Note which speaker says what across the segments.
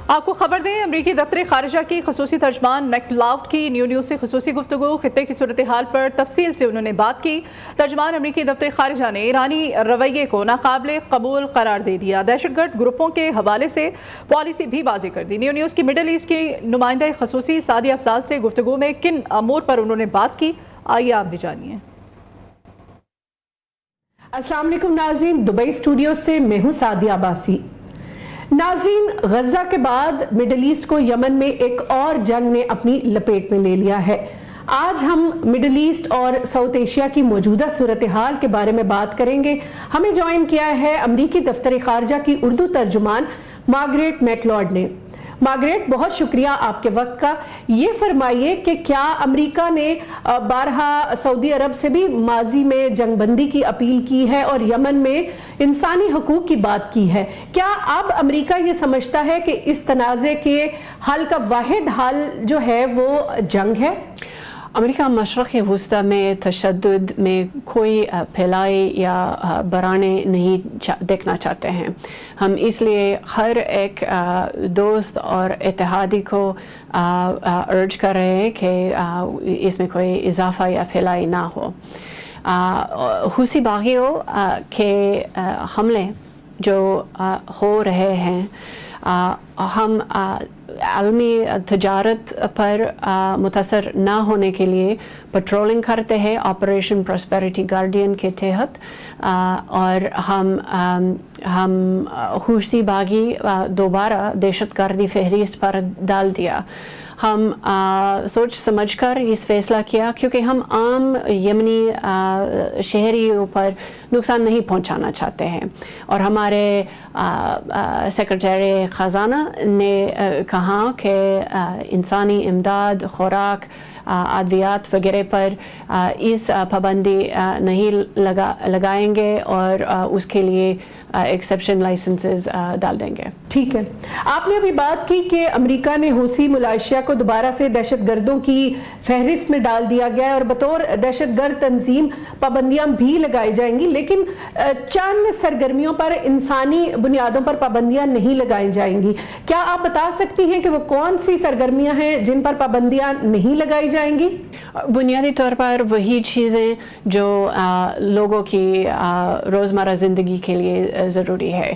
Speaker 1: آپ کو خبر دیں، امریکی دفتر خارجہ کی خصوصی ترجمان میک لاؤڈ کی نیوز سے خصوصی گفتگو، خطے کی صورتحال پر تفصیل سے انہوں نے بات کی۔ ترجمان امریکی دفتر خارجہ نے ایرانی رویے کو ناقابل قبول قرار دے دیا، دہشت گرد گروپوں کے حوالے سے پالیسی بھی واضح کر دی۔ نیوز کی مڈل ایسٹ کی نمائندہ خصوصی سعدیہ افضال سے گفتگو میں کن امور پر انہوں نے بات کی، آئیے آپ بھی جانیے۔
Speaker 2: السلام علیکم ناظرین، دبئی اسٹوڈیو سے میں ہوں سعدیہ عباسی۔ ناظرین، غزہ کے بعد مڈل ایسٹ کو یمن میں ایک اور جنگ نے اپنی لپیٹ میں لے لیا ہے۔ آج ہم مڈل ایسٹ اور ساؤتھ ایشیا کی موجودہ صورتحال کے بارے میں بات کریں گے۔ ہمیں جوائن کیا ہے امریکی دفتر خارجہ کی اردو ترجمان مارگریٹ میک لاؤڈ نے۔ مارگریٹ، بہت شکریہ آپ کے وقت کا۔ یہ فرمائیے کہ کیا امریکہ نے بارہا سعودی عرب سے بھی ماضی میں جنگ بندی کی اپیل کی ہے اور یمن میں انسانی حقوق کی بات کی ہے؟ کیا اب امریکہ یہ سمجھتا ہے کہ اس تنازع کے حل کا واحد حل جو ہے وہ جنگ ہے؟
Speaker 3: امریکہ مشرق وسطی میں تشدد میں کوئی پھیلائی یا برانے نہیں دیکھنا چاہتے ہیں۔ ہم اس لیے ہر ایک دوست اور اتحادی کو ارج کر رہے ہیں کہ اس میں کوئی اضافہ یا پھیلائی نہ ہو۔ حوثی باغیوں کے حملے جو ہو رہے ہیں، ہم عالمی تجارت پر متاثر نہ ہونے کے لیے پٹرولنگ کرتے ہیں آپریشن پراسپیرٹی گارڈین کے تحت، اور ہم حوثی باغی دوبارہ دہشت گردی فہرست پر ڈال دیا۔ ہم سوچ سمجھ کر اس فیصلہ کیا کیونکہ ہم عام یمنی شہریوں پر نقصان نہیں پہنچانا چاہتے ہیں، اور ہمارے سیکرٹری خزانہ نے کہا کہ انسانی امداد، خوراک، ادویات وغیرہ پر اس پابندی نہیں لگائیں گے اور اس کے لیے ایکسیپشن لائسنسز ڈال دیں گے۔
Speaker 2: ٹھیک ہے، آپ نے ابھی بات کی کہ امریکہ نے حوثی ملائشیا کو دوبارہ سے دہشت گردوں کی فہرست میں ڈال دیا گیا ہے اور بطور دہشت گرد تنظیم پابندیاں بھی لگائی جائیں گی، لیکن چند سرگرمیوں پر انسانی بنیادوں پر پابندیاں نہیں لگائی جائیں گی۔ کیا آپ بتا سکتی ہیں کہ وہ کون سی سرگرمیاں ہیں جن پر پابندیاں نہیں لگائی جائیں گی؟
Speaker 3: بنیادی طور پر وہی چیزیں جو لوگوں کی روزمرہ زندگی کے لیے ضروری ہے۔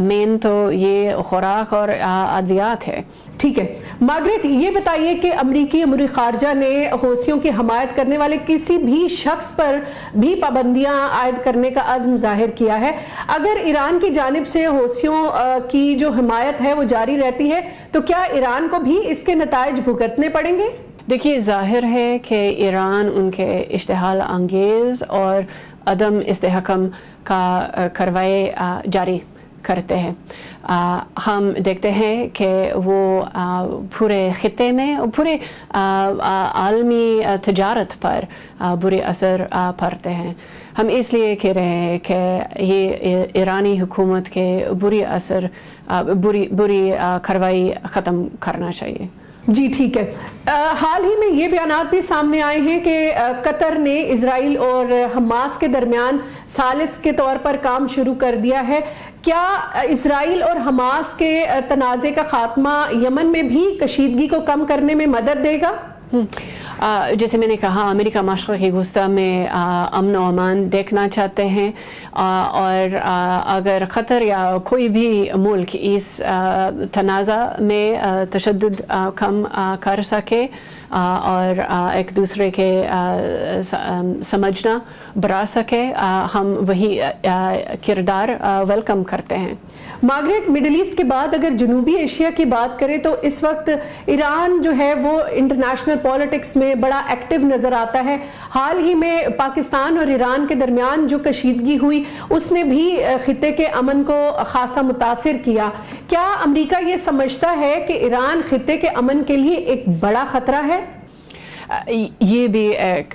Speaker 3: مین تو یہ خوراک اور ادویات ہے۔
Speaker 2: ٹھیک ہے، مارگریٹ، یہ بتائیے کہ امریکی امور خارجہ نے حوثیوں کی حمایت کرنے والے کسی بھی شخص پر بھی پابندیاں عائد کرنے کا عزم ظاہر کیا ہے۔ اگر ایران کی جانب سے حوثیوں کی جو حمایت ہے وہ جاری رہتی ہے تو کیا ایران کو بھی اس کے نتائج بھگتنے پڑیں گے؟
Speaker 3: دیکھیے، ظاہر ہے کہ ایران ان کے اشتعال انگیز اور عدم استحکام کا کارروائی جاری کرتے ہیں۔ ہم دیکھتے ہیں کہ وہ پورے خطے میں، پورے عالمی تجارت پر برے اثر پڑتے ہیں۔ ہم اس لیے کہہ رہے ہیں کہ یہ ایرانی حکومت کے بری کارروائی ختم کرنا چاہیے۔
Speaker 2: جی ٹھیک ہے، حال ہی میں یہ بیانات بھی سامنے آئے ہیں کہ قطر نے اسرائیل اور حماس کے درمیان ثالث کے طور پر کام شروع کر دیا ہے۔ کیا اسرائیل اور حماس کے تنازع کا خاتمہ یمن میں بھی کشیدگی کو کم کرنے میں مدد دے گا؟
Speaker 3: جیسے میں نے کہا، امریکہ مشرقی وسطی میں امن و امان دیکھنا چاہتے ہیں، اور اگر قطر یا کوئی بھی ملک اس تنازع میں تشدد کم کر سکے اور ایک دوسرے کے سمجھنا بڑھا سکے، ہم وہی کردار ویلکم کرتے ہیں۔
Speaker 2: مارگریٹ، مڈل ایسٹ کے بعد اگر جنوبی ایشیا کی بات کریں تو اس وقت ایران جو ہے وہ انٹرنیشنل پالیٹکس میں بڑا ایکٹیو نظر آتا ہے۔ حال ہی میں پاکستان اور ایران کے درمیان جو کشیدگی ہوئی اس نے بھی خطے کے امن کو خاصا متاثر کیا۔ کیا امریکہ یہ سمجھتا ہے کہ ایران خطے کے امن کے لیے ایک بڑا خطرہ ہے؟
Speaker 3: یہ بھی ایک